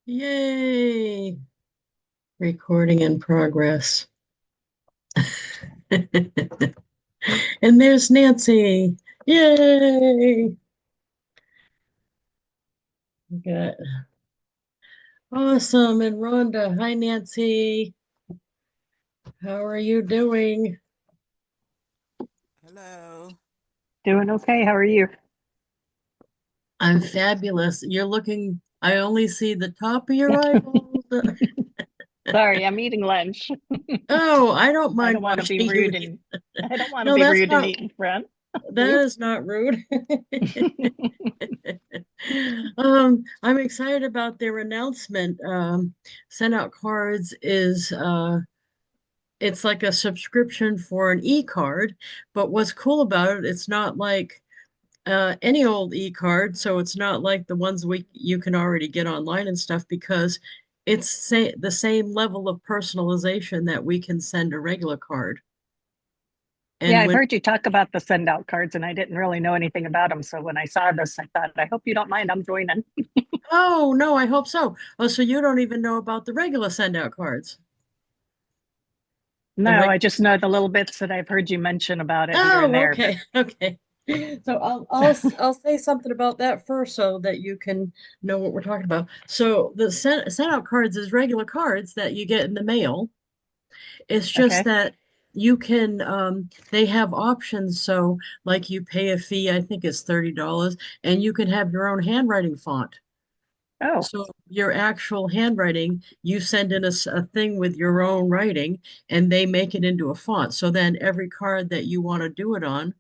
Yay! Recording in progress. And there's Nancy. Yay! Good. Awesome. And Rhonda. Hi, Nancy. How are you doing? Hello. Doing okay. How are you? I'm fabulous. You're looking, I only see the top of your eyeballs. Sorry, I'm eating lunch. Oh, I don't I mind don't want to be watching you rude eat. and I don't want to No, be that's rude and not, eat in front of that you. is not rude. I'm excited about their announcement. SendOutCards is it's like a subscription for an e-card, but what's cool about it, it's not like any old e-card, so it's not like the ones we you can already get online and stuff because it's the same level of personalization that we can send a regular card. Yeah, And I've when heard you talk about the send out cards and I didn't really know anything about them. So when I saw this, I thought, I hope you don't mind. I'm joining. oh no, I hope so. Oh, so you don't even know about the regular send out cards. The No, reg I just know the little bits that I've heard you mention about it here and Oh, there, but okay. Okay. So I'll say something about that first so that you can know what we're talking about. So the send out cards is regular cards that you get in the mail. It's just okay. that you can they have options. So like you pay a fee, I think it's $30, and you can have your own handwriting font. Oh, So your actual handwriting, you send in a thing with your own writing, and they make it into a font. So then every card that you want to do it on,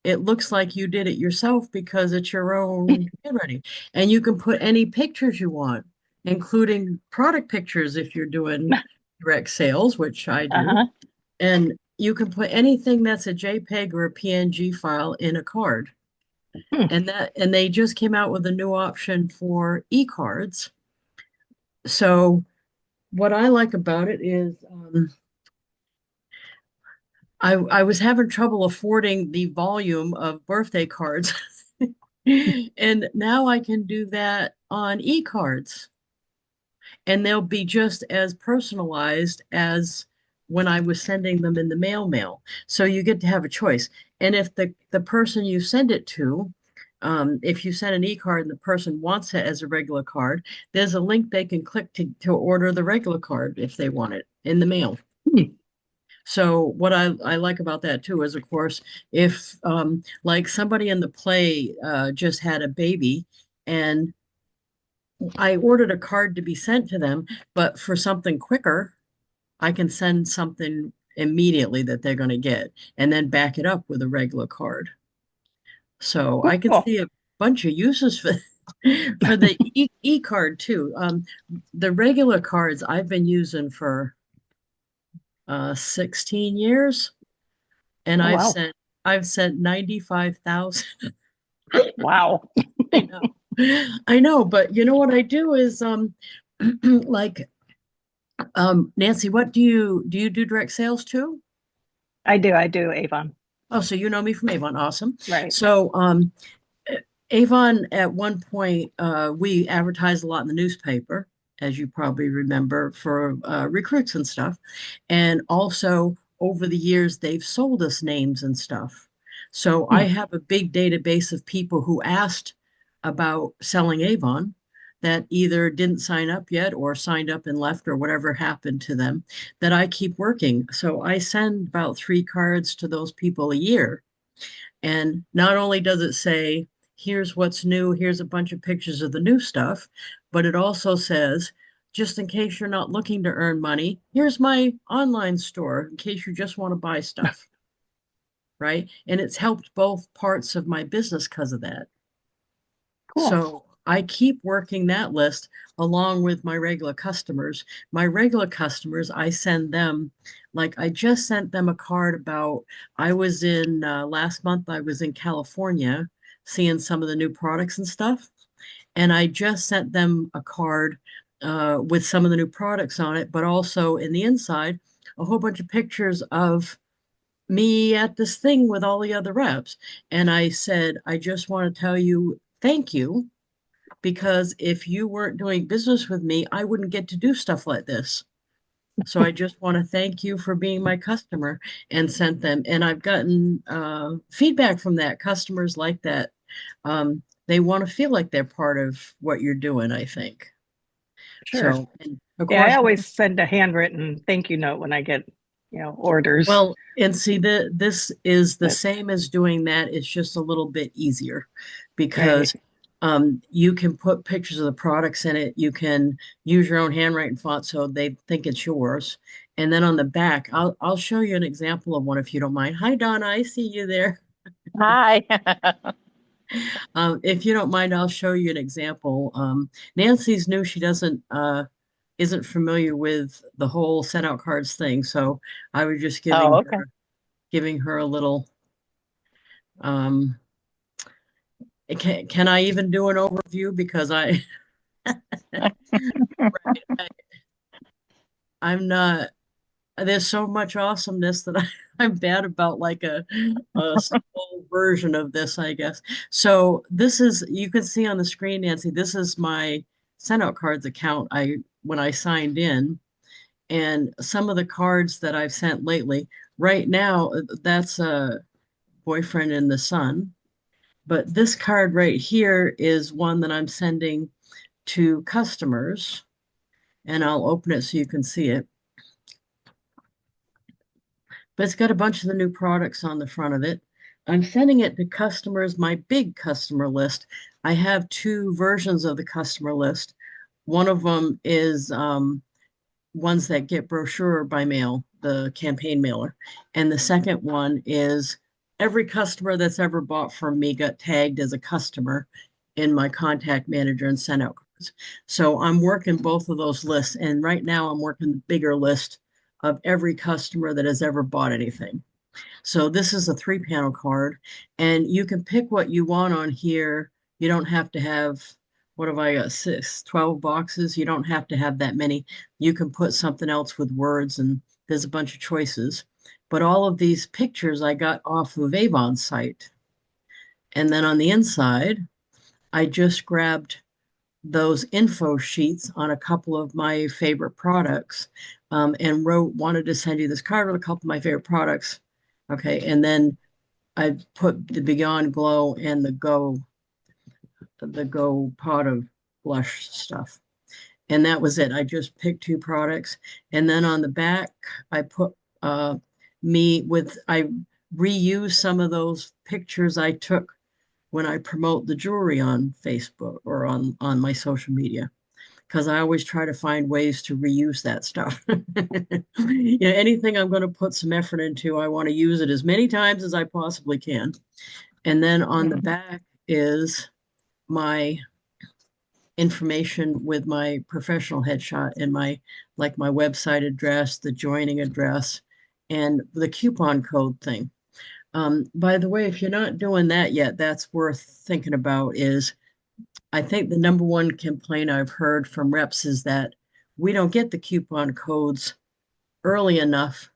it looks like you did it yourself because it's your own handwriting. And you can put any pictures you want, including product pictures if you're doing direct sales, which I do. uh-huh. And you can put anything that's a JPEG or a PNG file in a card. Hmm. And they just came out with a new option for e-cards. So what I like about it is I was having trouble affording the volume of birthday cards. And now I can do that on e-cards, and they'll be just as personalized as when I was sending them in the mail. So you get to have a choice. And if the person you send it to, if you send an e-card and the person wants it as a regular card, there's a link they can click to order the regular card if they want it in the mail. Hmm. So what I like about that too is, of course, if like somebody in the play just had a baby and I ordered a card to be sent to them, but for something quicker, I can send something immediately that they're going to get and then back it up with a regular card. So I can Cool. see a bunch of uses for for the e-card too. The regular cards I've been using for 16 years, and Oh, wow. I've sent 95,000. Wow. I know. I know, but you know what I do is like Nancy, what do you do direct sales too? I do, Avon. Oh, so you know me from Avon. Awesome. Right. So Avon at one point we advertised a lot in the newspaper, as you probably remember, for recruits and stuff. And also over the years they've sold us names and stuff. So I Hmm. have a big database of people who asked about selling Avon that either didn't sign up yet or signed up and left or whatever happened to them that I keep working. So I send about 3 cards to those people a year. And not only does it say, here's what's new, here's a bunch of pictures of the new stuff, but it also says, just in case you're not looking to earn money, here's my online store in case you just want to buy stuff, right? And it's helped both parts of my business because of that. Cool. So I keep working that list along with my regular customers. My regular customers, I send them, like I just sent them a card about, I was in, last month, I was in California seeing some of the new products and stuff. And I just sent them a card with some of the new products on it, but also in the inside, a whole bunch of pictures of me at this thing with all the other reps. And I said, I just want to tell you thank you because if you weren't doing business with me, I wouldn't get to do stuff like this. So I just want to thank you for being my customer and sent them. And I've gotten feedback from that. Customers like that. They want to feel like they're part of what you're doing, I think. Sure. So, and of Yeah, I course, always send a handwritten thank you note when I get, orders. well, and see, this is the But same as doing that. It's just a little bit easier right. because you can put pictures of the products in it. You can use your own handwriting font so they think it's yours. And then on the back, I'll show you an example of one if you don't mind. Hi, Donna, I see you there. Hi. If you don't mind, I'll show you an example. Nancy's new. She doesn't isn't familiar with the whole send out cards thing, so I was just Oh, okay. giving her a little um can I even do an overview because I'm not there's so much awesomeness that I'm bad about like a small version of this, I guess. So this is you can see on the screen, Nancy, this is my send out cards account I when I signed in and some of the cards that I've sent lately. Right now, that's a boyfriend and the son. But this card right here is one that I'm sending to customers, and I'll open it so you can see it. But it's got a bunch of the new products on the front of it. I'm sending it to customers, my big customer list. I have two versions of the customer list. One of them is ones that get brochure by mail, the campaign mailer. And the second one is every customer that's ever bought from me got tagged as a customer in my contact manager and sent out cards. So I'm working both of those lists. And right now I'm working the bigger list of every customer that has ever bought anything. So this is a 3 panel card, and you can pick what you want on here. You don't have to have, what have I got, 12 boxes. You don't have to have that many. You can put something else with words, and there's a bunch of choices. But all of these pictures I got off of Avon's site. And then on the inside, I just grabbed those info sheets on a couple of my favorite products and wanted to send you this card with a couple of my favorite products. Okay. And then I put the Beyond Glow and the Go pot of blush stuff. And that was it. I just picked two products. And then on the back, I put I reuse some of those pictures I took when I promote the jewelry on Facebook or on my social media because I always try to find ways to reuse that stuff. Anything I'm going to put some effort into, I want to use it as many times as I possibly can. And then on the Mhm. back is my information with my professional headshot and my website address, the joining address, and the coupon code thing. By the way, if you're not doing that yet, that's worth thinking about is I think the number one complaint I've heard from reps is that we don't get the coupon codes early enough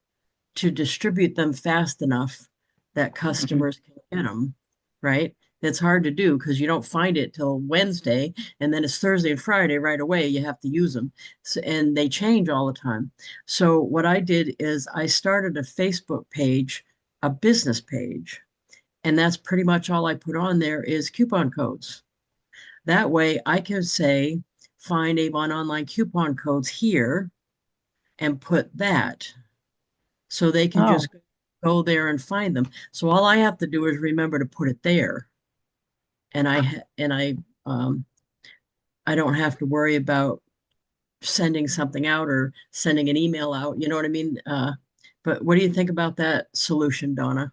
to distribute them fast enough that Mhm. customers can get them, right? It's hard to do because you don't find it till Wednesday, and then it's Thursday and Friday right away. You have to use them, so, and they change all the time. So what I did is I started a Facebook page, a business page, and that's pretty much all I put on there is coupon codes. That way I can say, find Avon online coupon codes here and put that so they can Oh, just go there and find them. So all I have to do is remember to put it there. And um, I don't have to worry about sending something out or sending an email out. You know what I mean? But what do you think about that solution, Donna?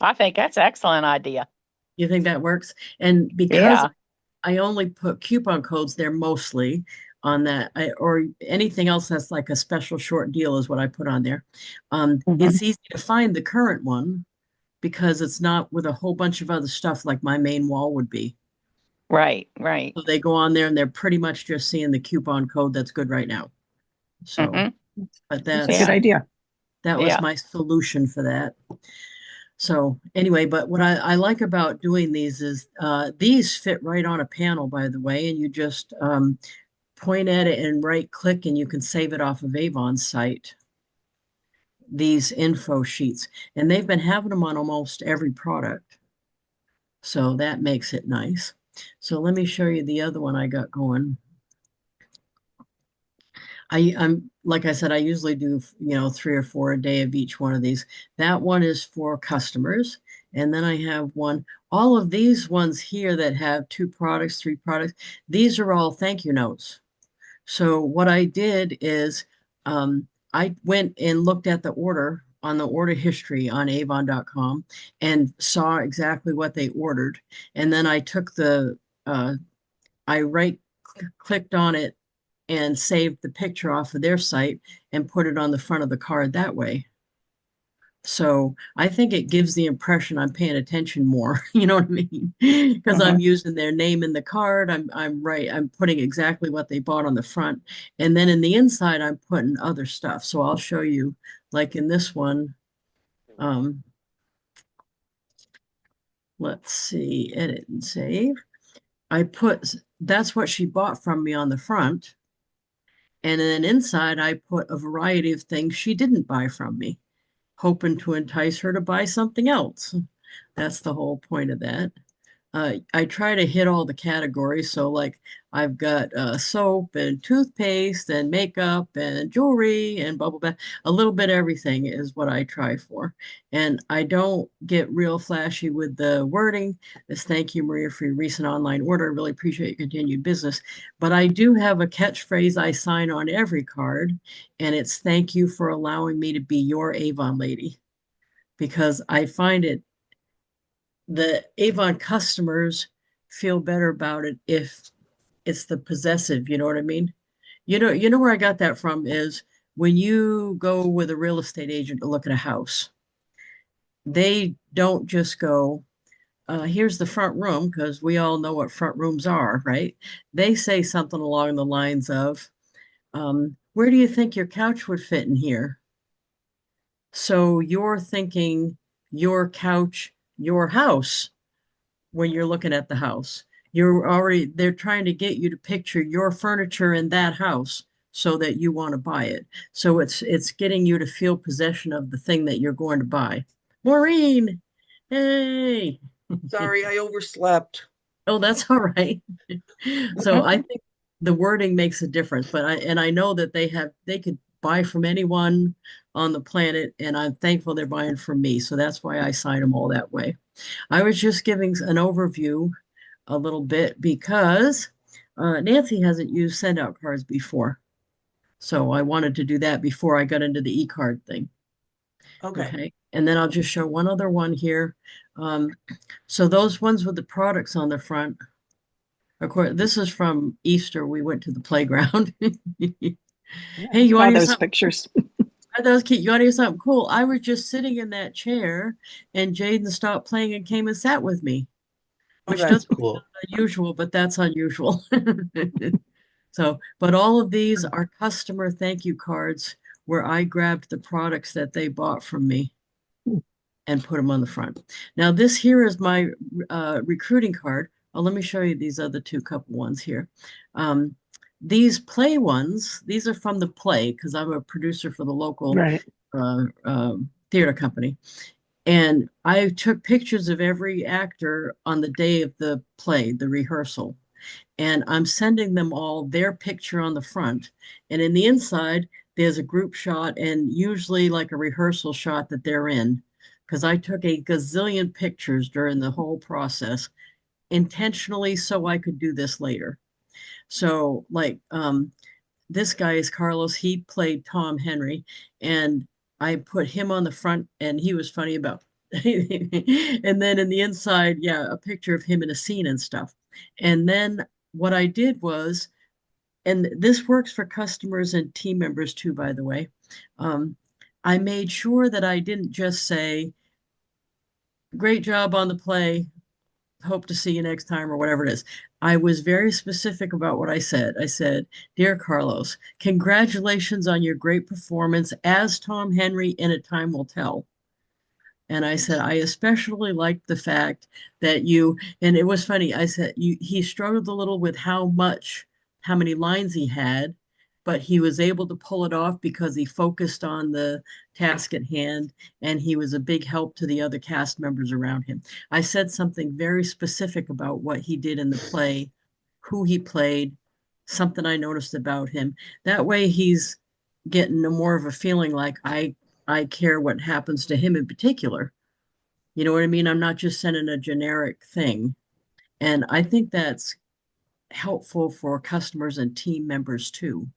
I think that's an excellent idea. You think that works? And because Yeah. I only put coupon codes there mostly on that, or anything else that's like a special short deal is what I put on there. Hmm. It's easy to find the current one because it's not with a whole bunch of other stuff like my main wall would be. Right, right. So they go on there and they're pretty much just seeing the coupon code that's good right now. So, Hmm. but That's a good Yeah, idea. that was yeah. my solution for that. So anyway, but what I like about doing these is these fit right on a panel, by the way, and you just point at it and right click and you can save it off of Avon's site, these info sheets. And they've been having them on almost every product. So that makes it nice. So let me show you the other one I got going. I'm like I said, I usually do, 3 or 4 a day of each one of these. That one is for customers. And then I have one, all of these ones here that have 2 products, 3 products, these are all thank you notes. So what I did is I went and looked at the order on the order history on avon.com and saw exactly what they ordered. And then I took uh, I clicked on it and saved the picture off of their site and put it on the front of the card that way. So I think it gives the impression I'm paying attention more. You know what I mean? Because Uh-huh. I'm using their name in the card. I'm putting exactly what they bought on the front. And then in the inside, I'm putting other stuff. So I'll show you, like in this one, um, let's see, edit and save. I put that's what she bought from me on the front. And then inside, I put a variety of things she didn't buy from me, hoping to entice her to buy something else. That's the whole point of that. I try to hit all the categories. So, like, I've got soap and toothpaste and makeup and jewelry and bubble bath. A little bit of everything is what I try for. And I don't get real flashy with the wording. This thank you, Maria, for your recent online order. I really appreciate your continued business. But I do have a catchphrase I sign on every card, and it's thank you for allowing me to be your Avon lady. Because I find the Avon customers feel better about it if it's the possessive, you know what I mean? You know where I got that from is when you go with a real estate agent to look at a house, they don't just go, here's the front room, because we all know what front rooms are, right? They say something along the lines of, where do you think your couch would fit in here? So you're thinking your couch, your house when you're looking at the house. They're trying to get you to picture your furniture in that house so that you want to buy it. So it's getting you to feel possession of the thing that you're going to buy. Maureen, hey. Sorry, I overslept. Oh, that's all right. So I think the wording makes a difference, but I know that they could buy from anyone on the planet, and I'm thankful they're buying from me. So that's why I sign them all that way. I was just giving an overview a little bit because Nancy hasn't used SendOutCards before. So I wanted to do that before I got into the e-card thing. Okay. Okay. And then I'll just show one other one here. Um, so those ones with the products on the front, of course, this is from Easter. We went to the playground. Yeah, Hey, I you want saw to hear those something? pictures. I thought it was cute. You want to hear something cool? I was just sitting in that chair and Jaden stopped playing and came and sat with me, Oh, which that's doesn't cool. unusual, but that's unusual. So, but all of these are customer thank you cards where I grabbed the products that they bought from me and put them on the front. Now, this here is my recruiting card. Oh, let me show you these other two couple ones here. Um, these play ones, these are from the play because I'm a producer for the local Right. theater company. And I took pictures of every actor on the day of the play, the rehearsal. And I'm sending them all their picture on the front. And in the inside, there's a group shot and usually like a rehearsal shot that they're in. Because I took a gazillion pictures during the whole process intentionally so I could do this later. So, like, this guy is Carlos. He played Tom Henry, and I put him on the front, and he was funny about. And then in the inside, yeah, a picture of him in a scene and stuff. And then what I did was, and this works for customers and team members too, by the way. Um, I made sure that I didn't just say, "Great job on the play. Hope to see you next time," or whatever it is. I was very specific about what I said. I said, "Dear Carlos, congratulations on your great performance as Tom Henry in A Time Will Tell." And I said, I especially liked the fact that you, and it was funny. I said, he struggled a little with how many lines he had, but he was able to pull it off because he focused on the task at hand and he was a big help to the other cast members around him. I said something very specific about what he did in the play, who he played, something I noticed about him. That way he's getting more of a feeling like I care what happens to him in particular. You know what I mean? I'm not just sending a generic thing. And I think that's helpful for customers and team members too,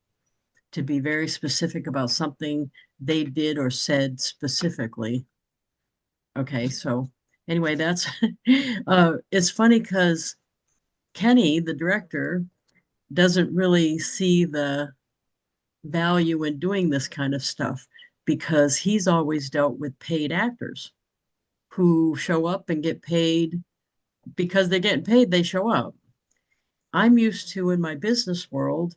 to be very specific about something they did or said specifically. Okay, so anyway, that's it's funny because Kenny, the director, doesn't really see the value in doing this kind of stuff because he's always dealt with paid actors who show up and get paid because they're getting paid, they show up. I'm used to in my business world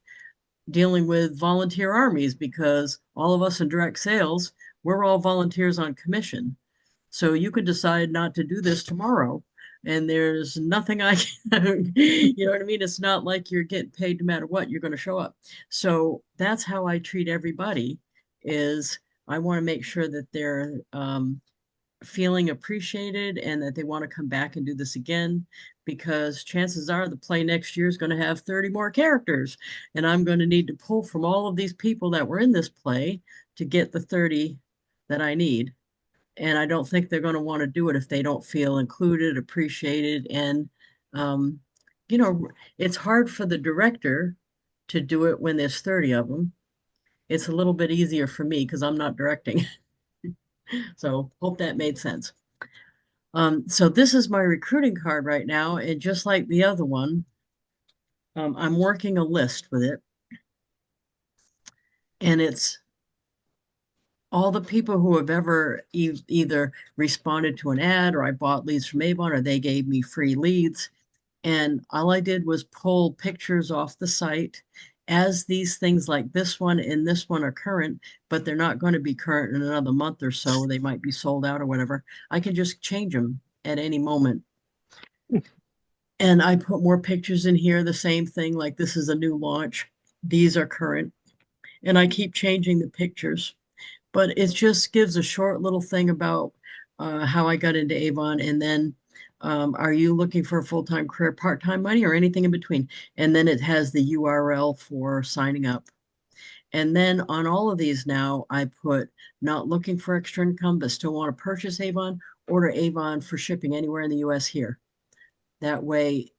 dealing with volunteer armies because all of us in direct sales, we're all volunteers on commission. So you could decide not to do this tomorrow. And there's nothing I can, you know what I mean? It's not like you're getting paid no matter what, you're going to show up. So that's how I treat everybody is I want to make sure that they're feeling appreciated and that they want to come back and do this again because chances are the play next year is going to have 30 more characters and I'm going to need to pull from all of these people that were in this play to get the 30 that I need. And I don't think they're going to want to do it if they don't feel included, appreciated, and um, you know, it's hard for the director to do it when there's 30 of them. It's a little bit easier for me because I'm not directing. So hope that made sense. So this is my recruiting card right now, and just like the other one, I'm working a list with it, and it's all the people who have ever either responded to an ad or I bought leads from Avon or they gave me free leads. And all I did was pull pictures off the site as these things like this one and this one are current, but they're not going to be current in another month or so. They might be sold out or whatever. I can just change them at any moment. And I put more pictures in here, the same thing, like this is a new launch. These are current. And I keep changing the pictures. But it just gives a short little thing about how I got into Avon. And then are you looking for a full-time career, part-time money, or anything in between? And then it has the URL for signing up. And then on all of these now, I put not looking for extra income, but still want to purchase Avon, order Avon for shipping anywhere in the US here. That way,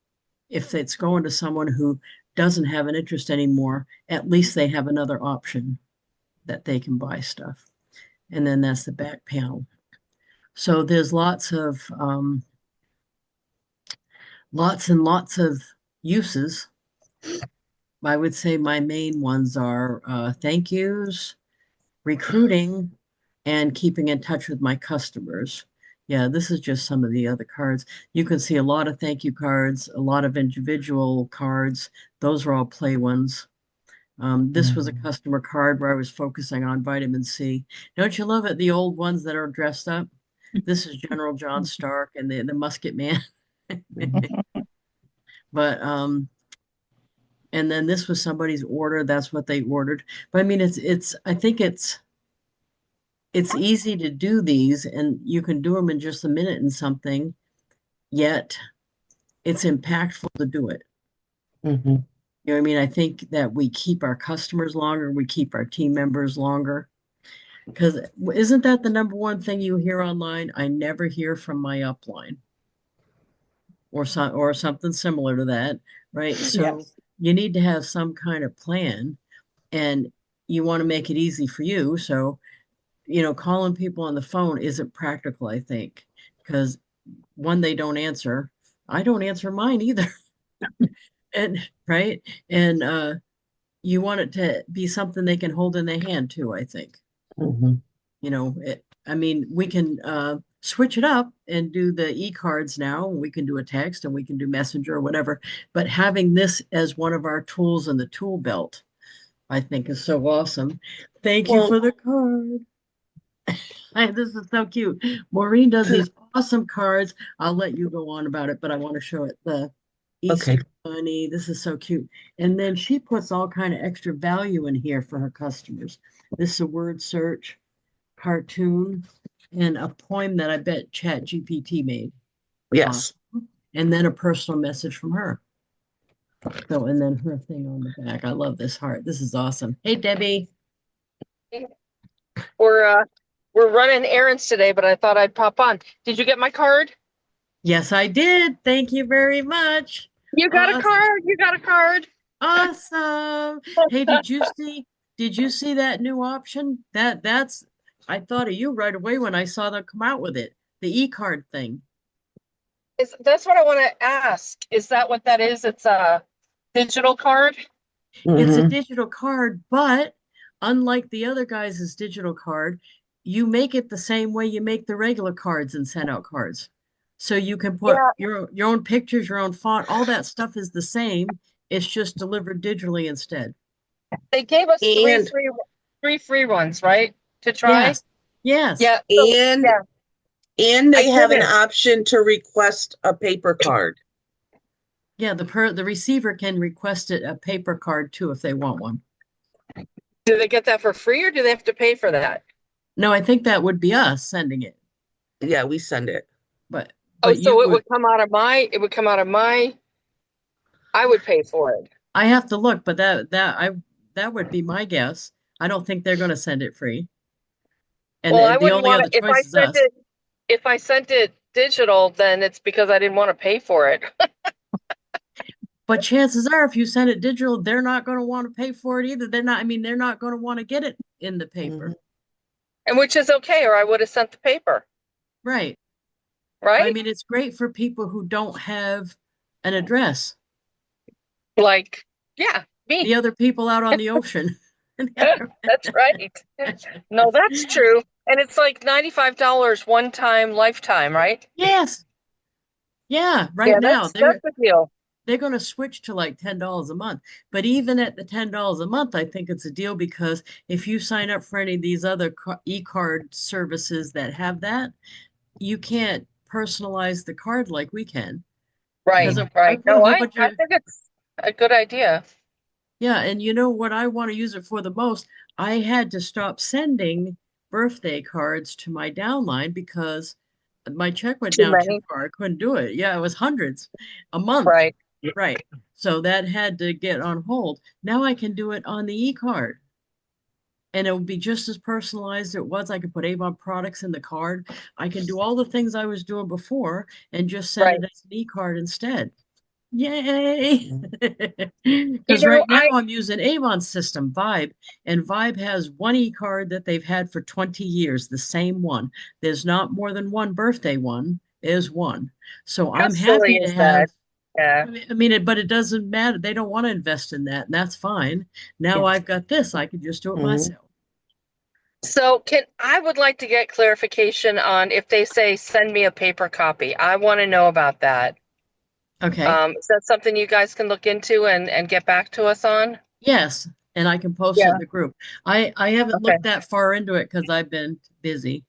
if it's going to someone who doesn't have an interest anymore, at least they have another option that they can buy stuff. And then that's the back panel. So there's lots and lots of uses. I would say my main ones are thank yous, recruiting, and keeping in touch with my customers. Yeah, this is just some of the other cards. You can see a lot of thank you cards, a lot of individual cards. Those are all play ones. This was a customer card where I was focusing on vitamin C. Don't you love it? The old ones that are dressed up. This is General John Stark and the Musket Man. But and then this was somebody's order. That's what they ordered. But I mean, I think it's easy to do these, and you can do them in just a minute and something. Yet, it's impactful to do it. Mm-hmm. You know what I mean? I think that we keep our customers longer, we keep our team members longer. Because isn't that the number one thing you hear online? I never hear from my upline or something similar to that, right? So Yes. you need to have some kind of plan and you want to make it easy for you. So, calling people on the phone isn't practical, I think, because one, they don't answer. I don't answer mine either. And right. And you want it to be something they can hold in their hand too, I think. Mm-hmm. I mean, we can switch it up and do the e-cards now. We can do a text and we can do messenger or whatever. But having this as one of our tools in the tool belt, I think is so awesome. Thank you Well, for the card. This is so cute. Maureen does these awesome cards. I'll let you go on about it, but I want to show it. The Okay. Easter Bunny. This is so cute. And then she puts all kind of extra value in here for her customers. This is a word search, cartoon, and a poem that I bet Chat GPT made. Yes. Awesome. And then a personal message from her. So, and then her thing on the back. I love this heart. This is awesome. Hey, Debbie. We're running errands today, but I thought I'd pop on. Did you get my card? Yes, I did. Thank you very much. You got a Awesome. card. You got a card. Awesome. Hey, did you see that new option? That's I thought of you right away when I saw them come out with it. The e-card thing. That's what I want to ask. Is that what that is? It's a digital card? It's a Mhm. digital card, but unlike the other guys' digital card, you make it the same way you make the regular cards and send out cards. So you can put Yeah. your own pictures, your own font, all that stuff is the same. It's just delivered digitally instead. They gave us And three free ones, right? To try? Yes. Yes. Yeah. So, and yeah, and I they have an did it. option to request a paper card. Yeah, the receiver can request it a paper card too if they want one. Do they get that for free or do they have to pay for that? No, I think that would be us sending it, Yeah, we send it. but Oh, you so it would. would come out of I would pay for it. I have to look, but that would be my guess. I don't think they're going to send it free, and Well, I the wouldn't only want other to, choice is us. if I sent it digital, then it's because I didn't want to pay for it. But chances are, if you send it digital, they're not going to want to pay for it either. They're not. I mean, they're not going to want to get it in the paper, Mhm. And which is okay, or I would have sent the paper, right? But I right? mean, it's great for people who don't have an address. Like, yeah, me. The other people out on the ocean. That's right. No, that's true. And it's like $95 one time, lifetime, right? Yes. Yeah, right Yeah, now that's the deal. they're going to switch to like $10 a month. But even at the $10 a month, I think it's a deal because if you sign up for any of these other e-card services that have that, you can't personalize the card like we can. Right, Because I right. put a No, whole I bunch I of, think it's a good idea. yeah, and you know what I want to use it for the most? I had to stop sending birthday cards to my downline because my check went Too down too many. far. I couldn't do it. Yeah, it was hundreds a month. Right. Right. So that had to get on hold. Now I can do it on the e-card. And it will be just as personalized as it was. I could put Avon products in the card. I can do all the things I was doing before and just send Right. it as an e-card instead. Yay! You Because know, right now I'm using Avon's system, Vibe, and Vibe has one e-card that they've had for 20 years, the same one. There's not more than one birthday one, there's one. So how I'm silly happy to is that? have, Yeah. but it doesn't matter. They don't want to invest in that, and that's fine. Now I've got this, I can just do it Mhm. myself. So I would like to get clarification on if they say send me a paper copy. I want to know about that. Okay. Is that something you guys can look into and get back to us on? Yes, and I can post it in Yeah. the group. I haven't Okay. looked that far into it because I've been busy.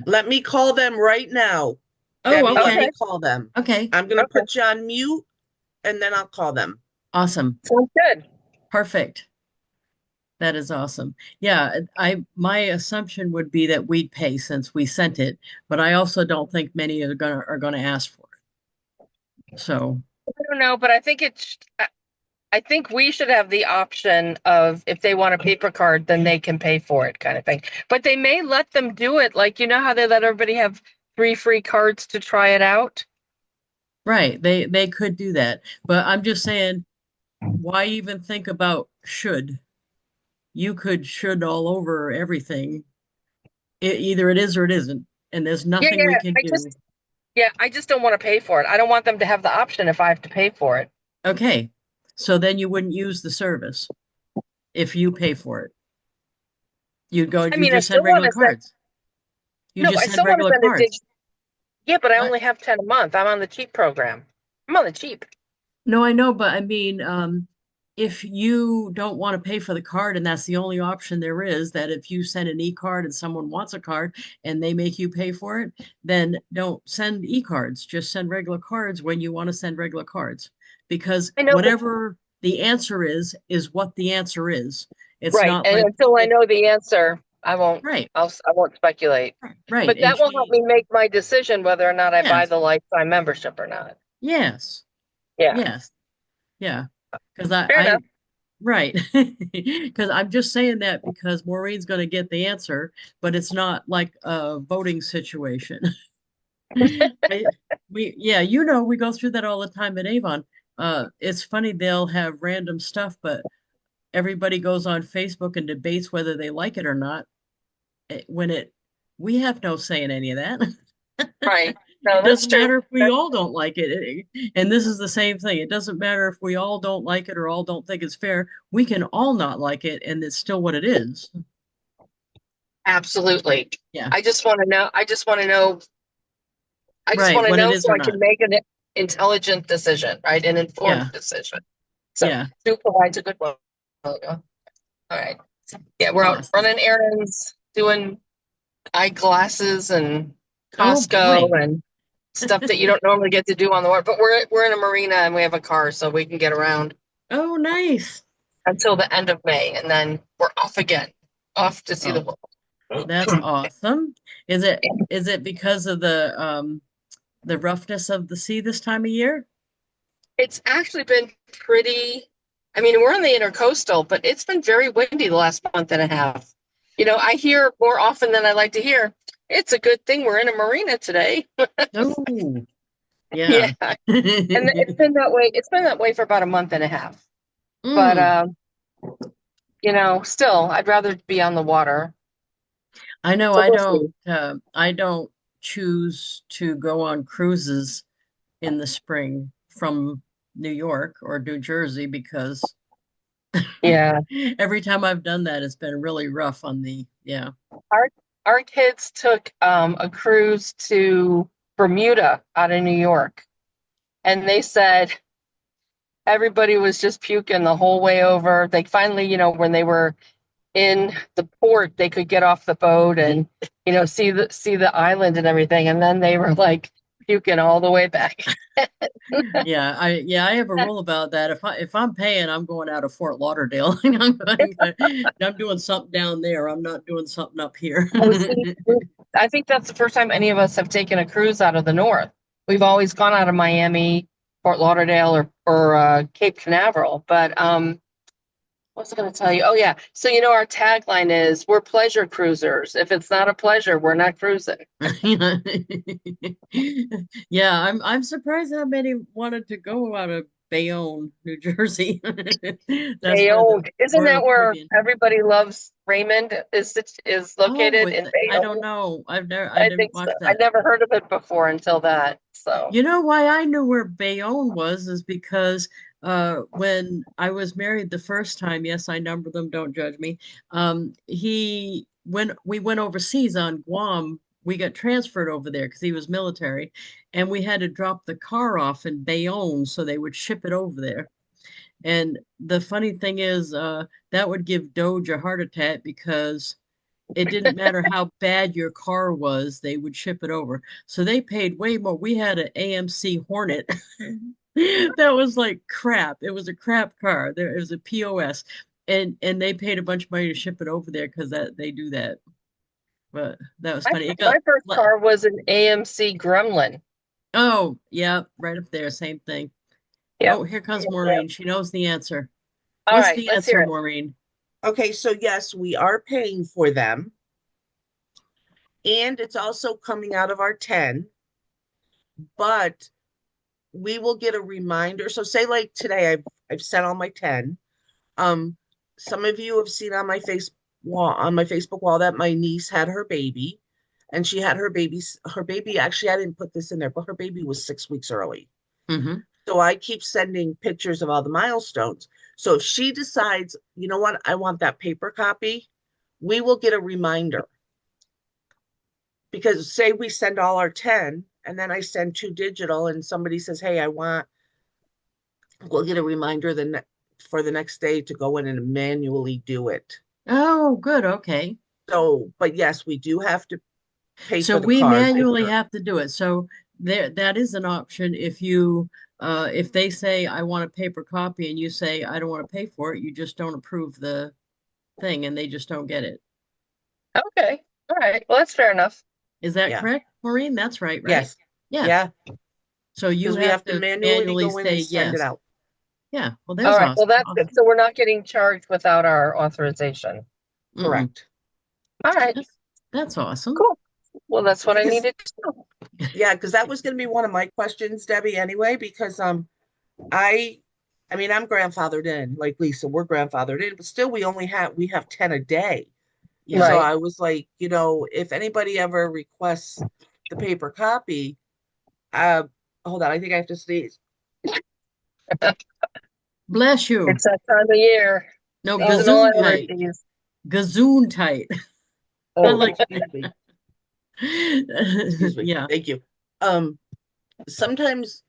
Let me call them right now. Oh, Debbie, let okay. me call them. Okay. I'm gonna Okay. put you on mute and then I'll call them. Awesome. Sounds good. Perfect. That is awesome. Yeah, my assumption would be that we'd pay since we sent it, but I also don't think many are gonna ask for it. So, I don't know, but I think I think we should have the option of if they want a paper card, then they can pay for it kind of thing. But they may let them do it. Like, you know how they let everybody have 3 free cards to try it out? right, they could do that. But I'm just saying, why even think about should? You could should all over everything. Either it is or it isn't, and there's Yeah, nothing we yeah. can do. I just don't want to pay for it. I don't want them to have the option if I have to pay for it. Okay, so then you wouldn't use the service if you pay for it. I You mean, I just send still want regular to send, cards. You no, just I send still want to regular send a cards. digital. Yeah, but I What? only have 10 a month. I'm on the cheap program. I'm on the cheap. No, I know, but I mean, if you don't want to pay for the card and that's the only option there is, that if you send an e-card and someone wants a card and they make you pay for it, then don't send e-cards. Just send regular cards when you want to send regular cards. Because I know, but whatever the answer is what the answer is. It's right. not And like until I it, know the answer, I won't, right, I won't speculate. right. But And that will help she, me make my decision whether or not I buy yes, the lifetime membership or not. yes, Yeah, yes, yeah. Because fair enough. right. Because I'm just saying that because Maureen's going to get the answer, but it's not like a voting situation. I, yeah, we go through that all the time at Avon. It's funny, they'll have random stuff, but everybody goes on Facebook and debates whether they like it or not. When we have no say in any of that. Right. No, It that's doesn't true. matter if we That's all don't like it. And this is the same thing. It doesn't matter if we all don't like it or all don't think it's fair. We can all not like it, and it's still what it is. absolutely. Yeah, I just want to know. I just want to know. I just right. want to What it know is so or I can not. make an intelligent decision, right? An Yeah, informed decision. So yeah. Sue provides a good one. All right. Yeah, we're out Awesome. running errands, doing eyeglasses and Oh Costco boy. and stuff that you don't normally get to do on the water. But we're in a marina and we have a car, so we can get around Oh, nice. until the end of May, and then we're off again, off to see the Oh, world. that's awesome. Is it because of the roughness of the sea this time of year? It's actually been pretty. I mean, we're on the intercoastal, but it's been very windy the last month and a half. I hear more often than I like to hear. It's a good thing we're in a marina today. Oh, Yeah, yeah. and it's been that way. It's been that way for about a month and a half. But Mm, still, I'd rather be on the water. I know So we'll see. I don't choose to go on cruises in the spring from New York or New Jersey because Yeah, every time I've done that, it's been really rough on yeah. our our kids took a cruise to Bermuda out of New York, and they said everybody was just puking the whole way over. They finally, when they were in the port, they could get off the boat and, see the island and everything. And then they were like puking all the way back. Yeah, I have a rule about that. If I'm paying, I'm going out of Fort Lauderdale. I'm doing something down there. I'm not doing something up here. Oh, see, I think that's the first time any of us have taken a cruise out of the north. We've always gone out of Miami, Fort Lauderdale, or Cape Canaveral. But what was I going to tell you? Oh yeah, so our tagline is "We're pleasure cruisers. If it's not a pleasure, we're not cruising." Yeah, I'm surprised how many wanted to go out of Bayonne, New Jersey. That's where the Bayonne, isn't Royal that where Caribbean. everybody loves Raymond is Oh, located in I don't Bayonne? know. I I didn't think so. watch I that. never heard of it before until that. So You know why I knew where Bayonne was is because when I was married the first time, yes, I number them, don't judge me. He when we went overseas on Guam, we got transferred over there because he was military, and we had to drop the car off in Bayonne so they would ship it over there. And the funny thing is, that would give Doge a heart attack because it didn't matter how bad your car was, they would ship it over. So they paid way more. We had an AMC Hornet that was like crap. It was a crap car. There was a POS. And they paid a bunch of money to ship it over there because that they do that. But that was my funny. It my got first car was an AMC Gremlin. oh, yeah, right up there, same thing. Yep. Oh, here comes Yep. Maureen. She knows the answer. All What's right, the let's hear answer, it. Maureen? Okay, so yes, we are paying for them. And it's also coming out of our 10, but we will get a reminder. So say like today I've sent all my 10. Um, some of you have seen on my Facebook wall that my niece had her baby, and she had her baby actually, I didn't put this in there, but her baby was 6 weeks early. Mm-hmm. So I keep sending pictures of all the milestones. So if she decides, you know what, I want that paper copy, we will get a reminder. Because say we send all our 10 and then I send 2 digital and somebody says, hey, we'll get a reminder then for the next day to go in and manually do it. Oh, good. Okay. So, but yes, we do have to pay So for the we card. manually have to do it. So there, that is an option. If they say, I want a paper copy and you say, I don't want to pay for it, you just don't approve the thing and they just don't get it. Okay. All right. Well, that's fair enough. Is that Yeah. correct, Maureen? That's right, right? Yes. Yeah. Yeah. So you Because we have to manually go in say and send it yes. out. Yeah. Well, All that's right. Well, awesome. that's good. So we're not getting charged without our authorization. Mm-mm. Correct. All right. That's awesome. Cool. Well, that's what I Because- needed to know. Yeah, because that was going to be one of my questions, Debbie, anyway, because I mean, I'm grandfathered in, like Lisa, we're grandfathered in, but still we have 10 a day. Yeah. So Right. I was like, you know, if anybody ever requests the paper copy, hold on, I think I have to sneeze. Bless you. It's that time of year. No, Seasonal gazoon tight. allergies. Gazoon tight. I Oh, like Excuse me. Excuse me. Yeah. Thank you. Sometimes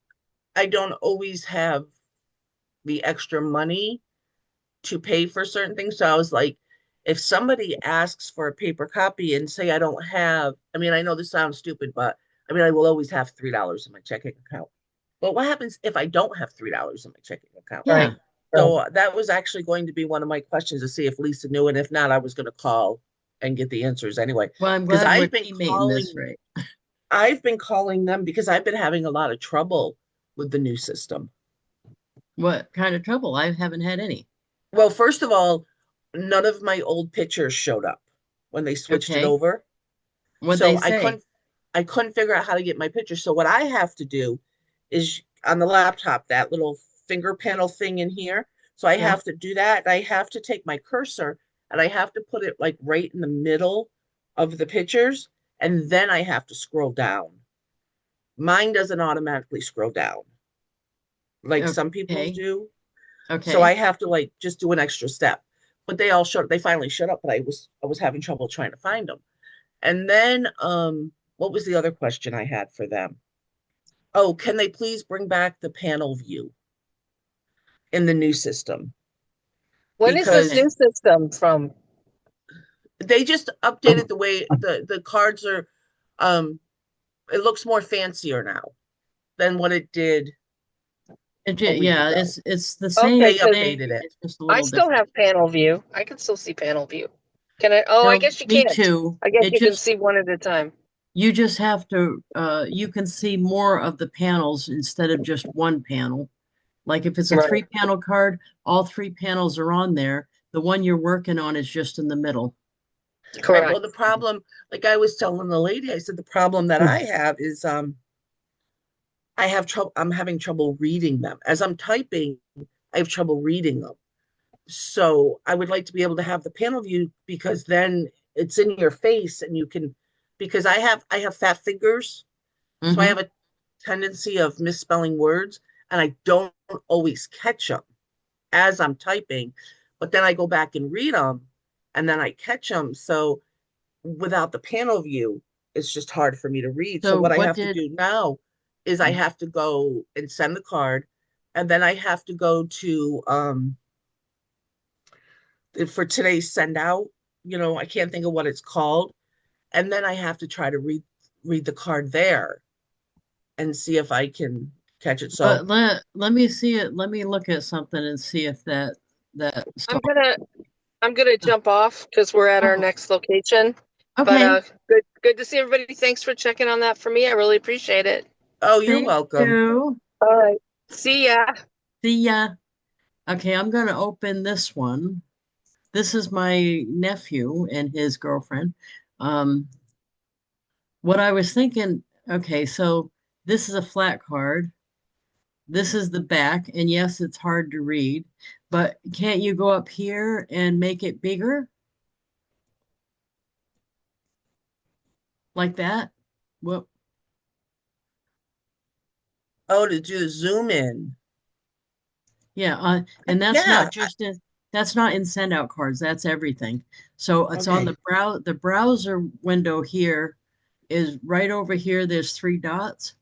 I don't always have the extra money to pay for certain things. So I was like, if somebody asks for a paper copy and say I don't have, I mean, I know this sounds stupid, but I mean, I will always have $3 in my checking account. But what happens if I don't have $3 in my checking account? Yeah. Right. So that was actually going to be one of my questions to see if Lisa knew, and if not, I was going to call and get the answers anyway. Well, I'm Because glad we're I've been teammating this, right? I've been calling them because I've been having a lot of trouble with the new system. What kind of trouble? I haven't had any. Well, first of all, none of my old pictures showed up when they switched it Okay. over. What'd So they say? I couldn't figure out how to get my picture. So what I have to do is on the laptop, that little finger panel thing in here. So I Yeah. have to do that. I have to take my cursor and I have to put it like right in the middle of the pictures, and then I have to scroll down. Mine doesn't automatically scroll down like some people's Okay. do. Okay. So I have to like just do an extra step. But they finally showed up, but I was having trouble trying to find them. And then what was the other question I had for them? Oh, can they please bring back the panel view in the new system? when is this Because new system from? they just updated the way the cards are it looks more fancier now than what it did. Yeah, ago. it's the same Okay, They so thing. updated it. It's just a I little still different. have panel view. I can still see panel view. Can I? Oh, I No, guess you me can't. too. I guess It you can just see one at a time. you just have to you can see more of the panels instead of just one panel. Like if it's a Right. 3-panel card, all 3 panels are on there. The one you're working on is just in the middle. Right. Correct. Well, the problem, like I was telling the lady, I said the problem that I have is I have trouble. I'm having trouble reading them as I'm typing. I have trouble reading them. So I would like to be able to have the panel view because then it's in your face and you can. Because I have fat fingers, so I Mhm. have a tendency of misspelling words, and I don't always catch them as I'm typing. But then I go back and read them, and then I catch them. So without the panel view, it's just hard for me to read. So So what I what have to did do now is I have to go and send the card, and then I have to go to for today's send out, you know, I can't think of what it's called. And then I have to try to read the card there and see if I can catch it. So but let me see it. Let me look at something and see if that I'm gonna jump off because we're at our Oh, next location. But okay. good to see everybody. Thanks for checking on that for me. I really appreciate it. oh, you're Thank welcome. you. All right. See ya. See ya. Okay, I'm gonna open this one. This is my nephew and his girlfriend. Um, what I was thinking, okay, so this is a flat card. This is the back, and yes, it's hard to read, but can't you go up here and make it bigger? Like that? Well, Oh, to do the zoom in. yeah, and that's Yeah. not just in that's not in SendOutCards, that's everything. So it's on Okay. the browser window here is right over here. There's 3 dots.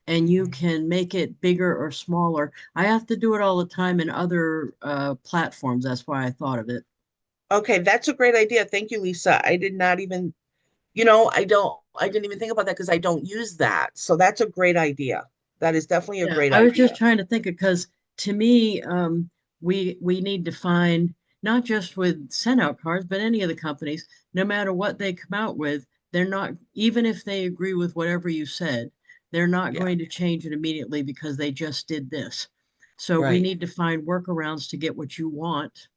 and you can make it bigger or smaller. I have to do it all the time in other platforms. That's why I thought of it. Okay, that's a great idea. Thank you, Lisa. I did not even, I didn't even think about that because I don't use that. So that's a great idea. That is definitely a Yeah, great I was just idea. trying to think because to me, we need to find not just with send out cards, but any of the companies, no matter what they come out with, they're not, even if they agree with whatever you said, they're not Yeah, going to change it immediately because they just did this. So we right. need to find workarounds to get what you want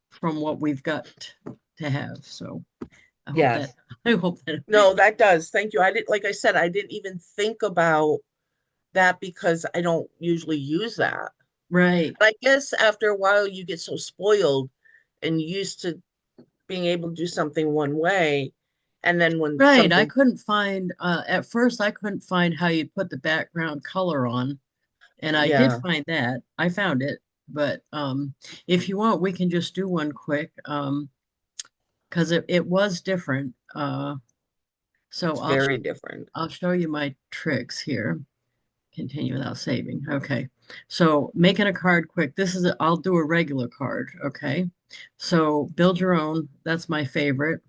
from what we've got to have. So I hope that Yes. I hope that No, that does. Thank you. I didn't, like I said, I didn't even think about that because I don't usually use that. right. And I guess after a while you get so spoiled and used to being able to do something one way. And then when Right. I something, couldn't find, at first, I couldn't find how you put the background color on. And I did yeah, find that. I found it. But if you want, we can just do one quick because it was different. So it's very different. I'll show you my tricks here. Continue without saving. Okay. So making a card quick. I'll do a regular card. Okay. So build your own. That's my favorite.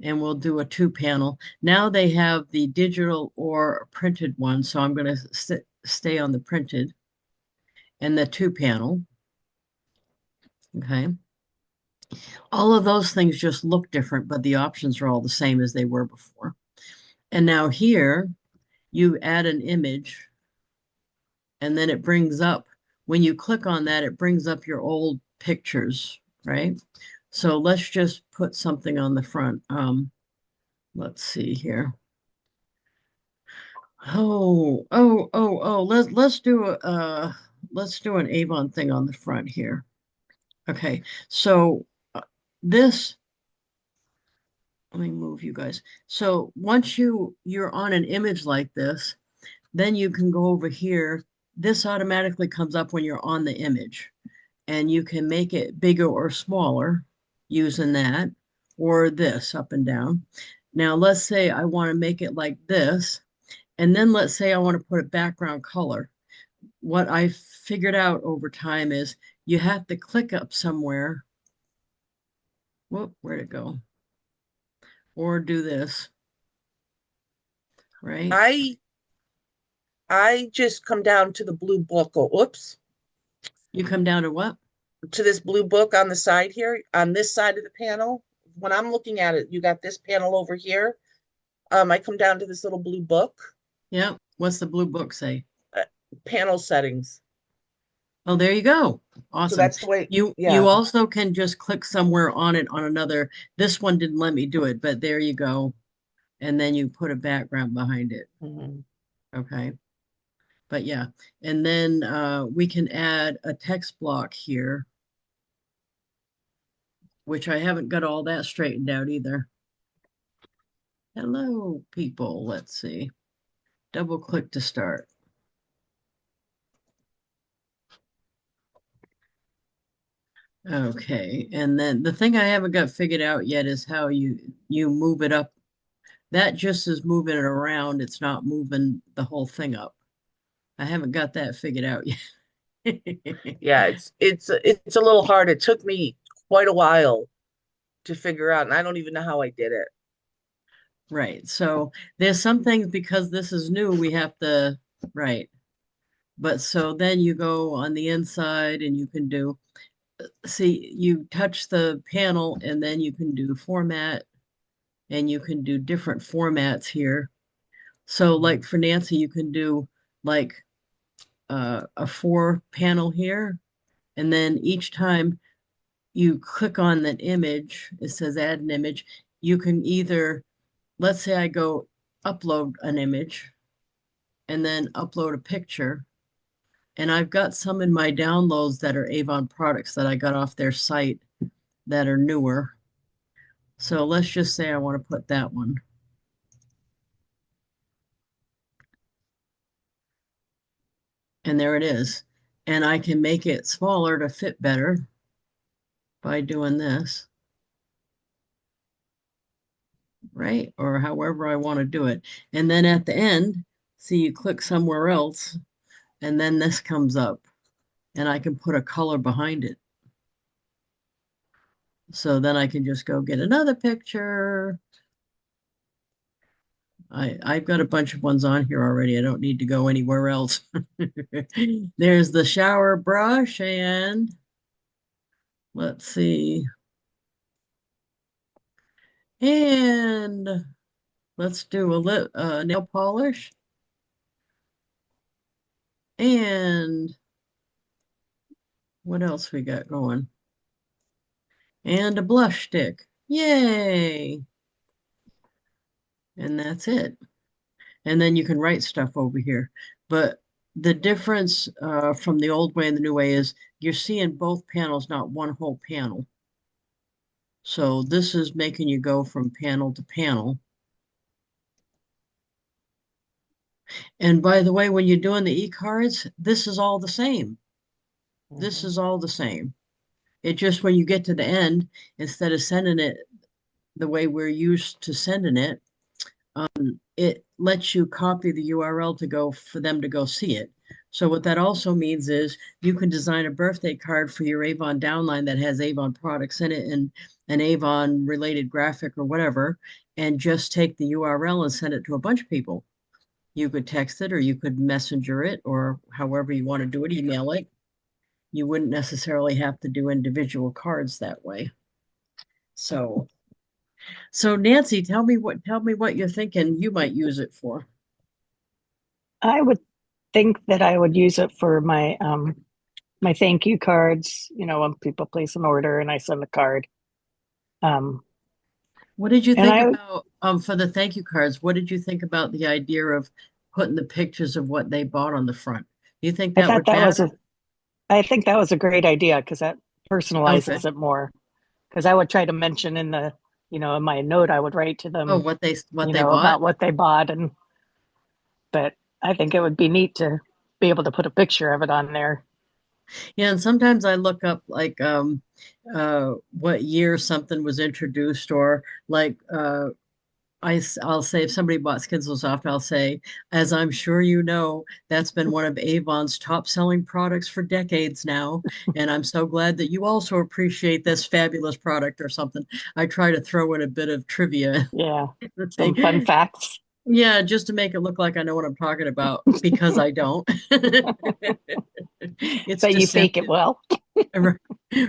And we'll do a two panel. Now they have the digital or printed one, so I'm going to stay on the printed and the two panel. Okay. All of those things just look different, but the options are all the same as they were before. And now here you add an image and then it brings up, when you click on that, it brings up your old pictures, right? So let's just put something on the front. Let's see here. Oh. Let's do an Avon thing on the front here. Okay, so this, let me move you guys. So once you're on an image like this, then you can go over here. This automatically comes up when you're on the image, and you can make it bigger or smaller using that, or this up and down. Now let's say I want to make it like this. And then let's say I want to put a background color. What I figured out over time is you have to click up somewhere. Whoop, where'd it go? Or do this, right? I I just come down to the blue book. Oh, oops, You come down to what? to this blue book on the side here, on this side of the panel. When I'm looking at it, you got this panel over here. I come down to this little blue book, Yeah. What's the blue book say? uh, panel settings. Oh, there you go. So Awesome. that's the way, You yeah. also can just click somewhere on it on another. This one didn't let me do it, but there you go. And then you put a background behind it. Mhm. Okay. But yeah, and then we can add a text block here, which I haven't got all that straightened out either. Hello, people. Let's see. Double click to start. Okay, and then the thing I haven't got figured out yet is how you move it up. That just is moving it around. It's not moving the whole thing up. I haven't got that figured out yet. Yeah, it's a little hard. It took me quite a while to figure out, and I don't even know how I did it. Right. So there's some things because this is new, we have to, right. But so then you go on the inside and you can do, see, you touch the panel and then you can do format and you can do different formats here. So like for Nancy, you can do like a four panel here. And then each time you click on that image, it says add an image. You can either, let's say I go upload an image and then upload a picture. And I've got some in my downloads that are Avon products that I got off their site that are newer. So let's just say I want to put that one. And there it is. And I can make it smaller to fit better by doing this, right? Or however I want to do it. And then at the end, See, you click somewhere else, and then this comes up, and I can put a color behind it. So then I can just go get another picture. I've got a bunch of ones on here already. I don't need to go anywhere else. There's the shower brush, and let's see. And let's do a nail polish. And what else we got going? And a blush stick. Yay! And that's it. And then you can write stuff over here. But the difference from the old way and the new way is you're seeing both panels, not one whole panel. So this is making you go from panel to panel. And by the way, when you're doing the e-cards, this is all the same. This is all the same. It just, when you get to the end, instead of sending it the way we're used to sending it, it lets you copy the URL to go for them to go see it. So what that also means is you can design a birthday card for your Avon downline that has Avon products in it and an Avon related graphic or whatever, and just take the URL and send it to a bunch of people. You could text it, or you could messenger it, or however you want to do it, email it. You wouldn't necessarily have to do individual cards that way. So Nancy, tell me what you're thinking you might use it for. I would think that I would use it for my my thank you cards, when people place an order and I send a card. What did you And think about for the thank you cards? What did you think about the idea of putting the pictures of what they bought on the front? Do you think I that thought would that was matter? I think that was a great idea because that personalizes Okay. it more. Because I would try to mention in the, in my note, I would write to Oh, them, what they bought? about what they bought. But I think it would be neat to be able to put a picture of it on there. Yeah, and sometimes I look up like what year something was introduced, or like I'll say if somebody bought Skizzelsoft, I'll say, as I'm sure you know, that's been one of Avon's top selling products for decades now. And I'm so glad that you also appreciate this fabulous product or something. I try to throw in a bit of trivia Yeah, the some fun thing. facts. Yeah, just to make it look like I know what I'm talking about because I don't. It's But you fake it deceptive. well.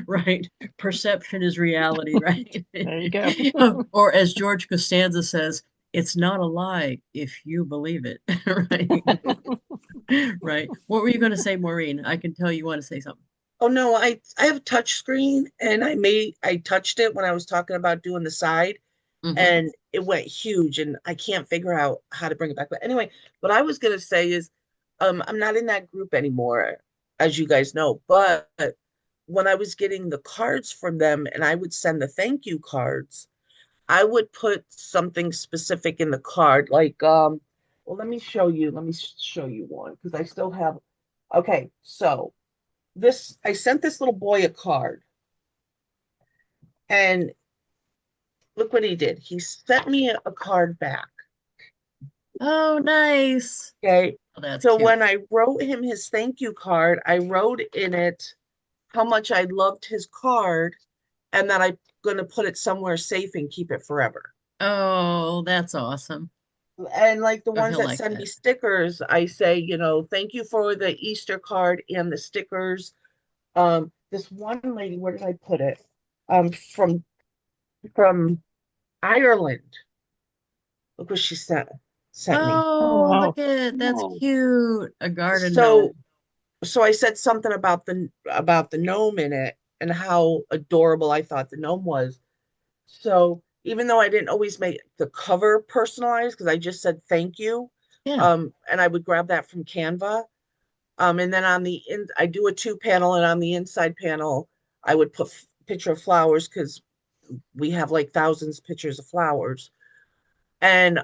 Right. Perception is reality, right? There you go. Or as George Costanza says, it's not a lie if you believe it. Right. Right. What were you going to say, Maureen? I can tell you want to say something. Oh no, I have a touch screen and I touched it when I was talking about doing the side Hmm. and it went huge and I can't figure out how to bring it back. But anyway, what I was gonna say is I'm not in that group anymore, as you guys know, but when I was getting the cards from them and I would send the thank you cards, I would put something specific in the card, like well, let me show you one because I still have okay, so this I sent this little boy a card and look what he did. He sent me a card back. Oh, nice. Okay. Oh, that's So cute. when I wrote him his thank you card, I wrote in it how much I loved his card and that I'm going to put it somewhere safe and keep it forever. Oh, that's awesome. And like the Oh, ones he'll that like send me that. stickers, I say, thank you for the Easter card and the stickers. This one lady, where did I put it? From Ireland. Look what she sent me. Oh, Oh, wow. look at that's Oh. cute. A garden So gnome. so I said something about the gnome in it and how adorable I thought the gnome was. So even though I didn't always make the cover personalized because I just said thank you, Yeah. and I would grab that from Canva, and then I do a two panel, and on the inside panel I would put picture of flowers because we have like thousands of pictures of flowers, and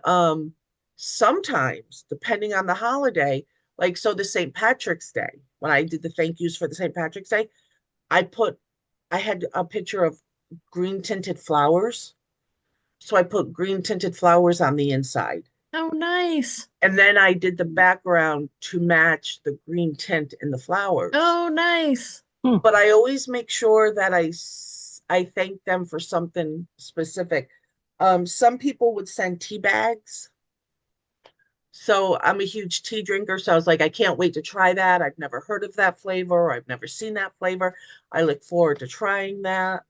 sometimes depending on the holiday, like so the St. Patrick's Day when I did the thank yous for the St. Patrick's Day, I put I had a picture of green tinted flowers. So I put green tinted flowers on the inside. Oh, nice. And then I did the background to match the green tint in the flowers. Oh, nice. Hmm. But I always make sure that I thank them for something specific. Some people would send tea bags. So I'm a huge tea drinker. So I was like, I can't wait to try that. I've never heard of that flavor. I've never seen that flavor. I look forward to trying that.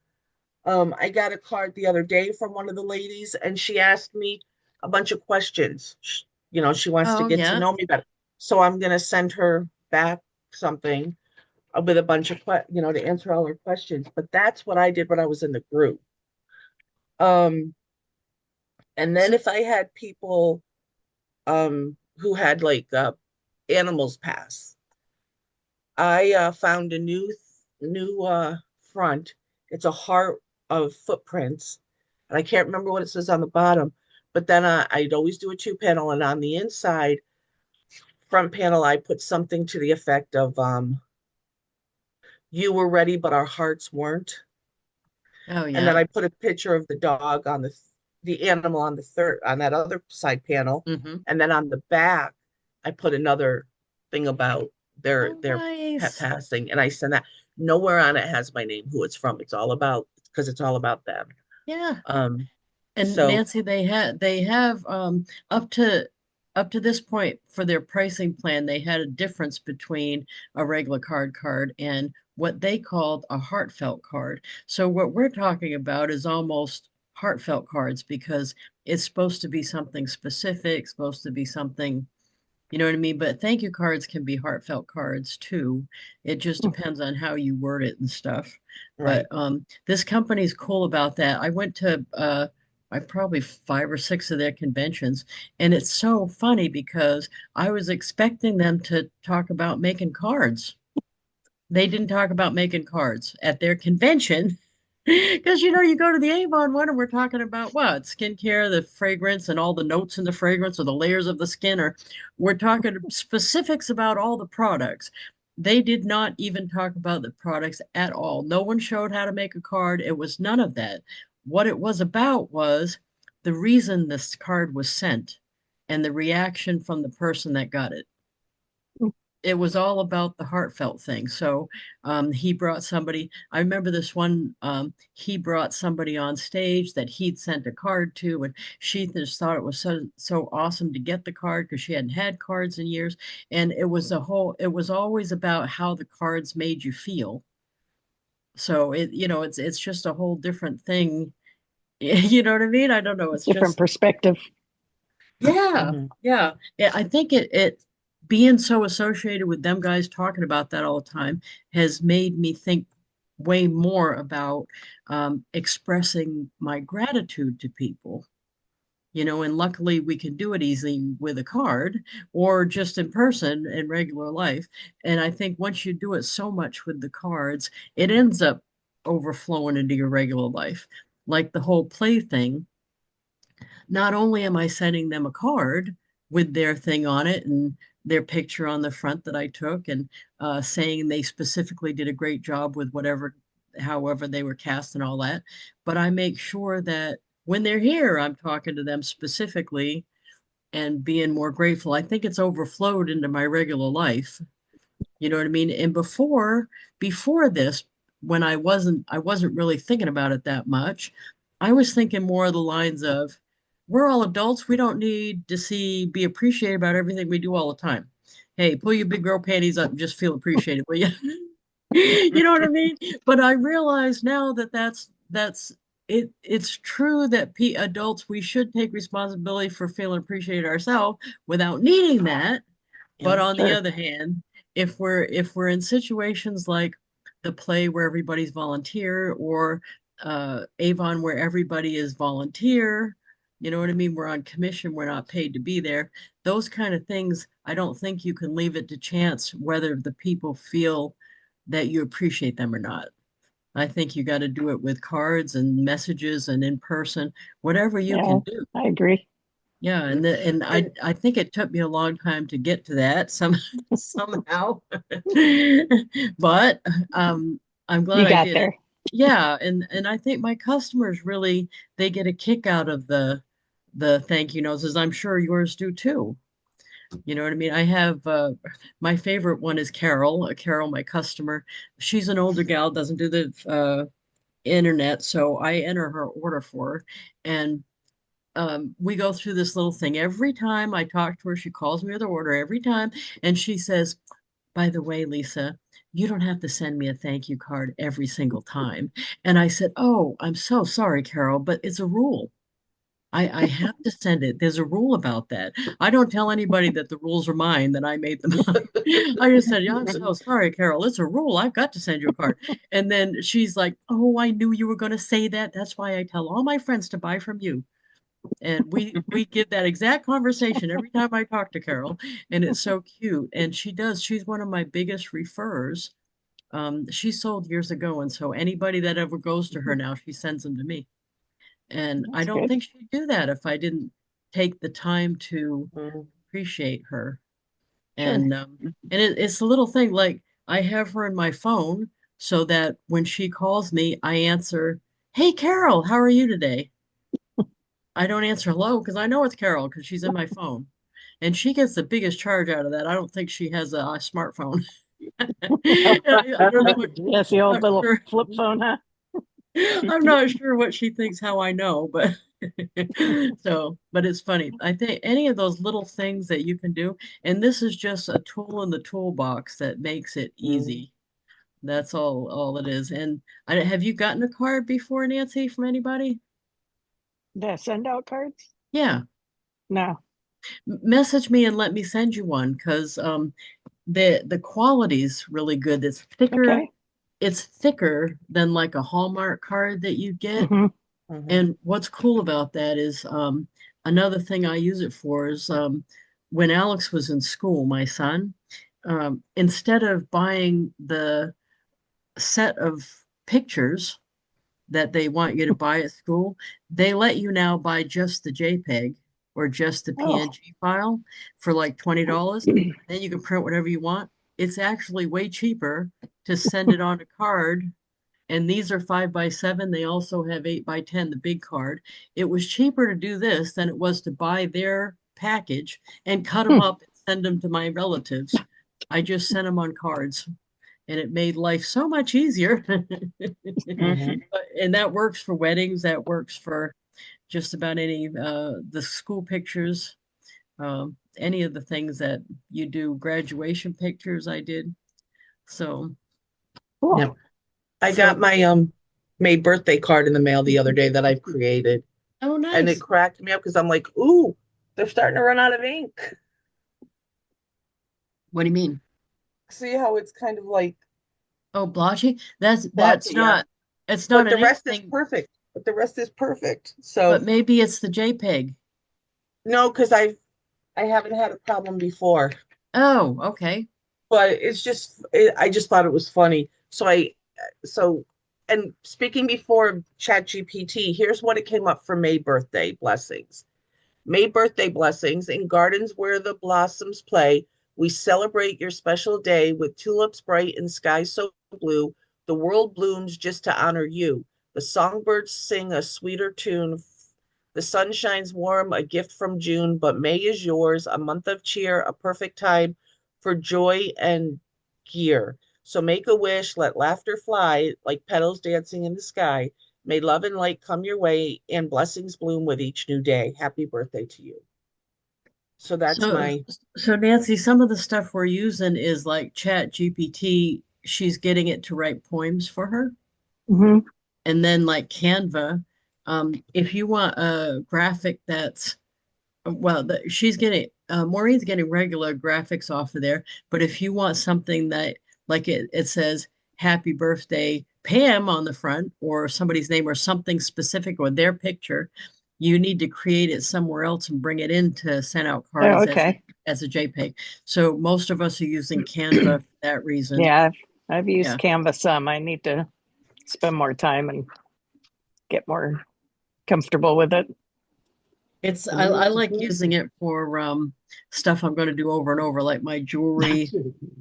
I got a card the other day from one of the ladies, and she asked me a bunch of questions. She wants to Oh, get to yeah. know me better. So I'm going to send her back something with a bunch of, to answer all her questions. But that's what I did when I was in the group. And then if I had people who had like animals pass, I found a new front. It's a heart of footprints, and I can't remember what it says on the bottom. But then I'd always do a two panel, and on the inside front panel, I put something to the effect of "You were ready, but our hearts weren't." Oh, And then yeah. I put a picture of the dog on the animal on the third on that other side panel, Mm-hmm. and then on the back, I put another thing about their Oh, their pet nice. passing, and I send that. Nowhere on it has my name, who it's from. It's all about because it's all about them. Yeah. Um, And so Nancy, they have up to this point for their pricing plan, they had a difference between a regular card and what they called a heartfelt card. So what we're talking about is almost heartfelt cards because it's supposed to be something specific, supposed to be something, you know what I mean? But thank you cards can be heartfelt cards too. It just Hmm. depends on how you word it and stuff. But right. this company's cool about that. I went to I probably 5 or 6 of their conventions, and it's so funny because I was expecting them to talk about making cards. They didn't talk about making cards at their convention. Because you go to the Avon one and we're talking about what? Skincare, the fragrance, and all the notes in the fragrance or the layers of the skin, or we're talking specifics about all the products. They did not even talk about the products at all. No one showed how to make a card. It was none of that. What it was about was the reason this card was sent and the reaction from the person that got it. It was all about the heartfelt thing. So he brought somebody. I remember this one. He brought somebody on stage that he'd sent a card to, and she just thought it was so awesome to get the card because she hadn't had cards in years. And it was a whole. It was always about how the cards made you feel. So it's just a whole different thing. You know what I mean? I don't know. It's Different just perspective. yeah, Mhm. yeah. I think it being so associated with them guys talking about that all the time has made me think way more about expressing my gratitude to people. And luckily we can do it easily with a card or just in person in regular life. And I think once you do it so much with the cards, it ends up overflowing into your regular life. Like the whole play thing, not only am I sending them a card with their thing on it and their picture on the front that I took and saying they specifically did a great job with however they were cast and all that, but I make sure that when they're here, I'm talking to them specifically and being more grateful. I think it's overflowed into my regular life. You know what I mean? And before this, when I wasn't really thinking about it that much. I was thinking more of the lines of, we're all adults. We don't need to be appreciated about everything we do all the time. Hey, pull your big girl panties up and just feel appreciated, will you? You know what I mean? But I realize now that that's it. It's true that adults, we should take responsibility for feeling appreciated ourselves without needing that. Yeah. But on the Sure. other hand, if we're in situations like the play where everybody's volunteer or Avon where everybody is volunteer, you know what I mean? We're on commission, we're not paid to be there. Those kind of things, I don't think you can leave it to chance whether the people feel that you appreciate them or not. I think you got to do it with cards and messages and in person, whatever you Yeah, can do. I agree. Yeah, and I And I think it took me a long time to get to that somehow. But I'm glad You I got did it. there. Yeah, and I think my customers really they get a kick out of the thank you notes, as I'm sure yours do too. You know what I mean? I have my favorite one is Carol. Carol, my customer. She's an older gal, doesn't do the internet, so I enter her order for her, and we go through this little thing every time I talk to her. She calls me with her order every time, and she says, "By the way, Lisa, you don't have to send me a thank you card every single time." And I said, "Oh, I'm so sorry, Carol, but it's a rule. I have to send it. There's a rule about that. I don't tell anybody that the rules are mine, that I made them up. I just said, yeah, I'm so sorry, Carol. It's a rule. I've got to send you a card." And then she's like, "Oh, I knew you were going to say that. That's why I tell all my friends to buy from you." And we get that exact conversation every time I talk to Carol, and it's so cute. And she's one of my biggest referrers. She sold years ago, and so anybody that ever goes to her now, she sends them to me. And I That's don't good. think she'd do that if I didn't take the time to Mm. appreciate her. Sure. And it's a little thing, like I have her in my phone so that when she calls me, I answer, "Hey Carol, how are you today?" I don't answer hello because I know it's Carol because she's in my phone. And she gets the biggest charge out of that. I don't think she has a smartphone. I don't know Yes, the old not little sure. flip phone, huh? I'm not sure what she thinks how I know, but so, but it's funny. I think any of those little things that you can do, and this is just a tool in the toolbox that makes it Mm. easy. That's all it is. And have you gotten a card before, Nancy, from anybody? The send out cards? Yeah. No. Message me and let me send you one because the quality's really good. Okay. It's thicker than like a Hallmark card that you get. Hmm. Mhm. And what's cool about that is another thing I use it for is when Alex was in school, my son, instead of buying the set of pictures that they want you to buy at school, they let you now buy just the JPEG or just the Oh. PNG file for like $20. Then you can print whatever you want. It's actually way cheaper to send it on a card, and these are 5x7. They also have 8x10, the big card. It was cheaper to do this than it was to buy their package and cut them up and send them to my relatives. I just sent them on cards, and it made life so much easier. Mhm. And that works for weddings. That works for just about any the school pictures, any of the things that you do. Graduation pictures, I did. So, Cool. Yeah. I got so my May birthday card in the mail the other day that I've created, oh, and it nice. cracked me up because I'm like, ooh, they're starting to run out of ink. What do you mean? See how it's kind of like Oh, blotchy? That's blotchy, yeah. not it's not But the an ink rest is thing, perfect. But the rest is perfect. but So maybe it's the JPEG. no, because I haven't had a problem before. Oh, okay. But I just thought it was funny. So and speaking before of ChatGPT, here's what it came up for May birthday blessings. May birthday blessings in gardens where the blossoms play. We celebrate your special day with tulips bright and skies so blue. The world blooms just to honor you. The songbirds sing a sweeter tune. The sun shines warm, a gift from June, but May is yours, a month of cheer, a perfect time for joy and gear. So make a wish, let laughter fly like petals dancing in the sky. May love and light come your way and blessings bloom with each new day. Happy birthday to you. So that's So my, so Nancy, some of the stuff we're using is like Chat GPT. She's getting it to write poems for her. Hmm. And then like Canva, if you want a graphic that's well, she's getting Maureen's getting regular graphics off of there, but if you want something that like it says happy birthday Pam on the front or somebody's name or something specific or their picture, you need to create it somewhere else and bring it in to send out Oh, cards okay. as a JPEG. So most of us are using Canva for that reason. Yeah, I've used Yeah. Canva some. I need to spend more time and get more comfortable with it. I like using it for stuff I'm going to do over and over, like my jewelry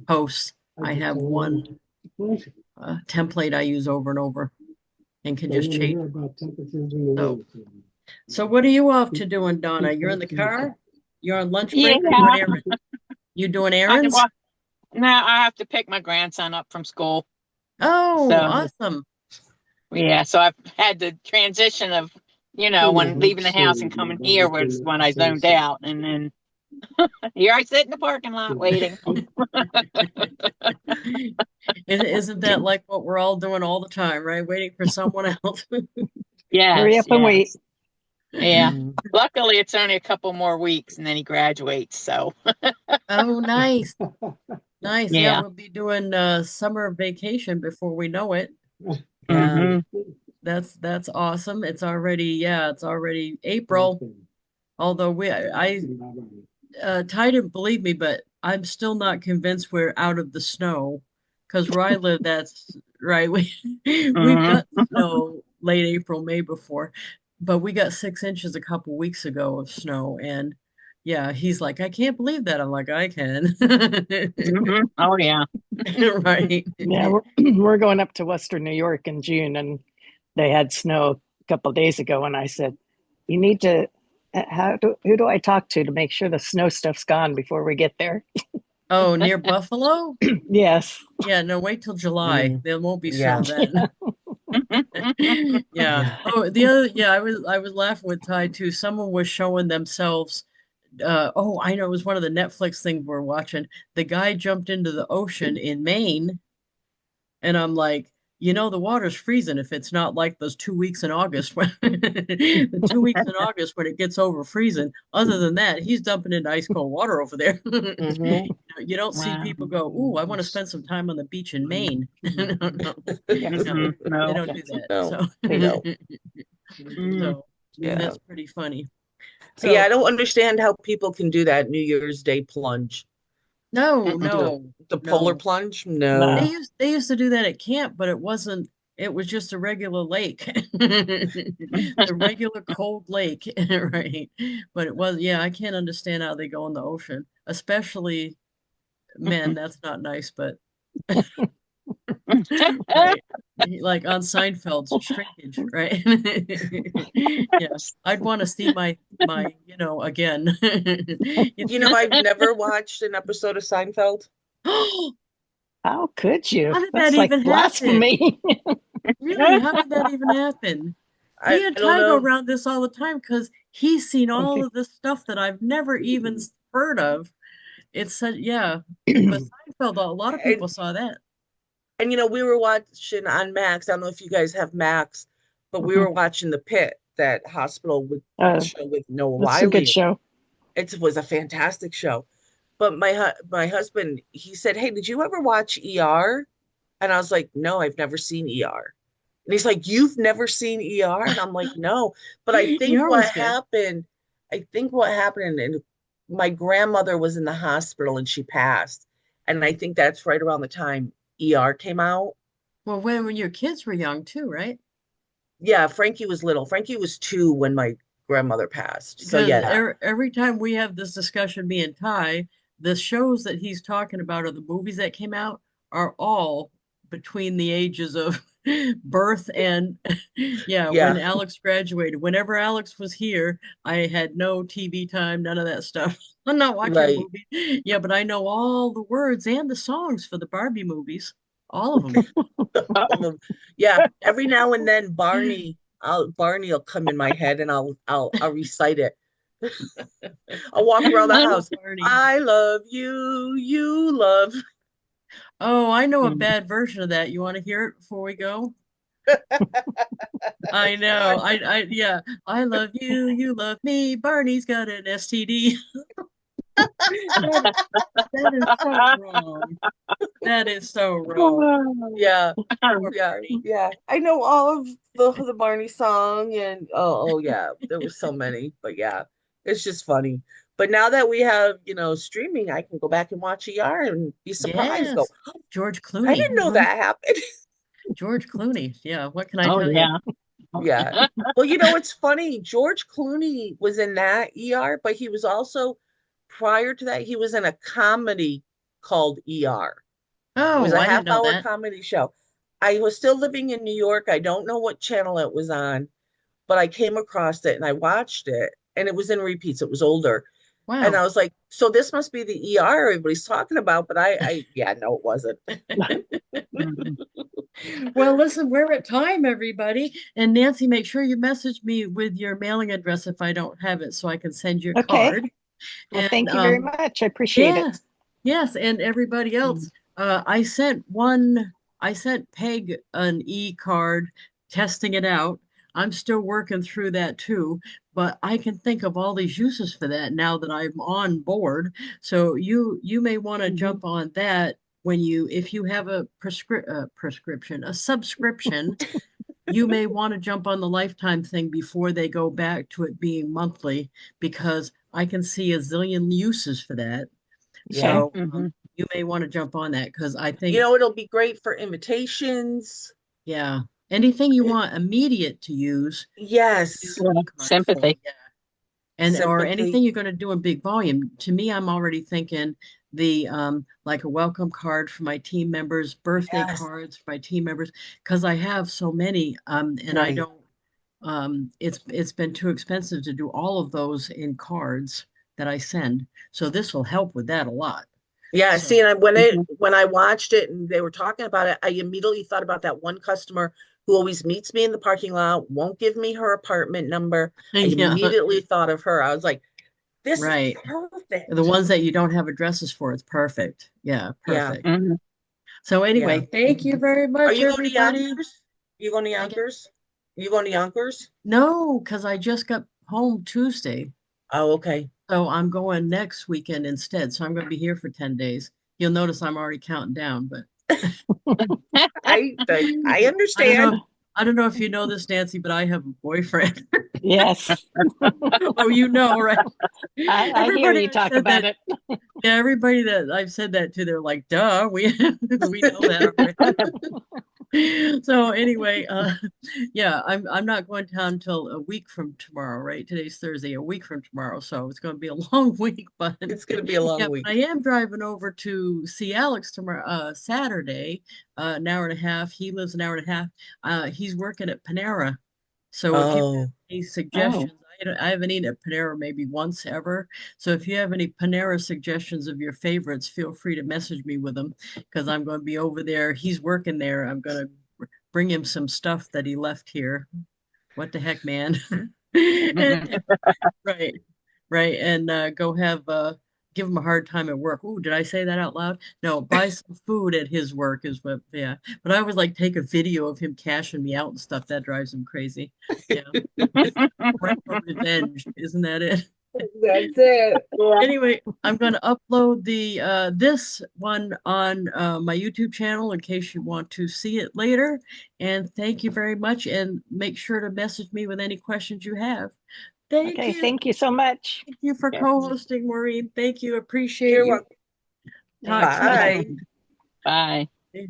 posts. I have one template I use over and over and can just change. So So what are you off to doing, Donna? You're in the car? You're on lunch Yeah, break or doing errands? You doing I can errands? walk. Now I have to pick my grandson up from school. Oh, So awesome. yeah, so I've had the transition of, when leaving the house and coming here was when I zoned out. And then here I sit in the parking lot waiting. Isn't that like what we're all doing all the time, right? Waiting for someone else. Hurry Yes, up and wait. yes. Yeah. Mhm. Luckily, it's only a couple more weeks and then he graduates. So Oh, nice. Nice. Yeah, yeah. we'll be doing summer vacation before we know it. Yeah. Hmm. That's awesome. It's already April. Although Ty didn't believe me, but I'm still not convinced we're out of the snow. Because where I live, that's right. We've Hmm. got snow late April, May before, but we got 6 inches a couple weeks ago of snow, and yeah, he's like, I can't believe that. I'm like, I can. Hmm. Oh yeah. Right. Yeah, we're going up to Western New York in June, and they had snow a couple of days ago. And I said, "You need to. Who do I talk to make sure the snow stuff's gone before we get there?" Oh, near Buffalo? Yes. Yeah, no, wait till July. Mm. There won't be snow Yeah. then. Yeah. Yeah. Oh, the other, yeah, I was laughing with Ty too. Someone was showing themselves. Oh, I know it was one of the Netflix things we're watching. The guy jumped into the ocean in Maine, and I'm like, the water's freezing if it's not like those 2 weeks in August when the 2 weeks in August when it gets over freezing. Other than that, he's dumping into ice cold water over there. Hmm. You don't see Wow. people go, "Ooh, I want to spend some time on the beach in Maine." No, no, Yes. no, Mm-mm, they no. don't do that. No, So, no. Mm. so Yeah. that's pretty funny. Yeah, I So, don't understand how people can do that New Year's Day plunge. no, Mm-mm. The no, the polar no. plunge? They No. No. used they used to do that at camp, but it wasn't. It was just a regular lake, the regular cold lake, right? But it was, yeah. I can't understand how they go in the ocean, especially men. That's not nice, but right, like on Seinfeld's shrinkage, right? Yeah, I'd want to see my again. You know, I've never watched an episode of Seinfeld. How could you? How did that That's like even happen? blasphemy. Really, how did that even happen? Me I and don't Ty go know. around this all the time because he's seen all of this stuff that I've never even heard of. It's such, yeah. But Seinfeld, a lot of And people saw that. we were watching on Max. I don't know if you guys have Max, but we were watching The Pit, that hospital with Uh, show with Noah that's a good Wiley. show. It was a fantastic show. But my husband, he said, "Hey, did you ever watch ER?" And I was like, "No, I've never seen ER." And he's like, "You've never seen ER?" And I'm like, "No." But ER was good. I think what happened, and my grandmother was in the hospital and she passed. And I think that's right around the time ER came out. Well, when your kids were young too, right? Yeah, Frankie was little. Frankie was 2 when my grandmother passed. So Because yeah, every time we have this discussion, me and Ty, the shows that he's talking about or the movies that came out are all between the ages of birth and yeah, when yeah, Alex graduated. Whenever Alex was here, I had no TV time, none of that stuff. I'm not watching a right. movie. Yeah, but I know all the words and the songs for the Barbie movies, all of them. Yeah, every now and then Barney will come in my head and I'll recite it. I'll walk around the I love house. Barney. I love you, you love. Oh, I know a bad version of that. You want to hear it before we go? I know. Yeah. I love you. You love me. Barney's got an STD. That that is so wrong. That is so wrong. Yeah, Poor yeah, Barney. yeah. I know all of the Barney song and oh yeah, there were so many, but yeah, it's just funny. But now that we have, streaming, I can go back and watch ER and be surprised. Go, Yes. George I Clooney. didn't know that happened. George Clooney. Yeah. What can I Oh tell you? yeah. Yeah. Well, it's funny. George Clooney was in that ER, but he was also prior to that, he was in a comedy called ER. It was Oh, a I half didn't know hour that. comedy show. I was still living in New York. I don't know what channel it was on, but I came across it and I watched it, and it was in repeats. It was older. And Wow. I was like, so this must be the ER everybody's talking about, but yeah, no, it wasn't. Mhm. Well, listen, we're at time, everybody. And Nancy, make sure you message me with your mailing address if I don't have it so I can send you a Okay. card. Well, And thank you very much. I appreciate it. yes, and everybody else. I sent Peg an e-card testing it out. I'm still working through that too, but I can think of all these uses for that now that I'm on board. So you may want to jump on that when if you have a prescription, a subscription, you may want to jump on the lifetime thing before they go back to it being monthly, because I can see a zillion uses for that. Yeah. So Mhm. you may want to jump on that because I You think, know, it'll be great for invitations. yeah, anything you want immediate to use, use Yes, Yeah, e-card for, sympathy. yeah. And or sympathy. anything you're going to do in big volume. To me, I'm already thinking the like a welcome card for my team members, birthday Yes, cards for my team members, because I have so many and I right. don't it's been too expensive to do all of those in cards that I send. So this will help with that a lot. Yeah, see, So and Mhm. when I watched it and they were talking about it, I immediately thought about that one customer who always meets me in the parking lot, won't give me her apartment number. I yeah, immediately thought of her. I was like, this is right. The perfect. ones that you don't have addresses for, it's perfect. Yeah, Yeah, perfect. Mhm. So yeah. anyway, thank you very Are much, you going to everybody. Yonkers? You going to Again, Yonkers? You going to Yonkers? no, because I just got home Tuesday. Oh, okay. So I'm going next weekend instead. So I'm going to be here for 10 days. You'll notice I'm already counting down, but I I don't know. understand. I don't know if you know this, Nancy, but I have a boyfriend. Yes. Oh, you know, right? I hear Everybody you I've talk said about that, it. yeah, everybody that I've said that to, they're like, duh, we know that already. So anyway, yeah, I'm not going down until a week from tomorrow, right? Today's Thursday, a week from tomorrow, so it's going to be a long week. But It's going to be a long yeah, but I week. am driving over to see Alex tomorrow, Saturday, an hour and a half. He lives an hour and a half. He's working at Panera, so if you have Oh, any Oh, suggestions, I haven't eaten at Panera maybe once ever. So if you have any Panera suggestions of your favorites, feel free to message me with them because I'm going to be over there. He's working there. I'm going to bring him some stuff that he left here. What the heck, man? mhm. And right, right, and go have give him a hard time at work. Ooh, did I say that out loud? No, buy some food at his work is what. Yeah, but I always like take a video of him cashing me out and stuff. That drives him crazy. Yeah, it's parental revenge, isn't that it? that's it. Yeah. Anyway, I'm going to upload the this one on my YouTube channel in case you want to see it later. And thank you very much. And make sure to message me with any questions you have. Thank Okay. you. Thank you so much. Thank you for Yeah. co-hosting, Maureen. Thank you. Appreciate You're you. welcome. Talk Thanks. soon. Bye-bye. Bye. Bye.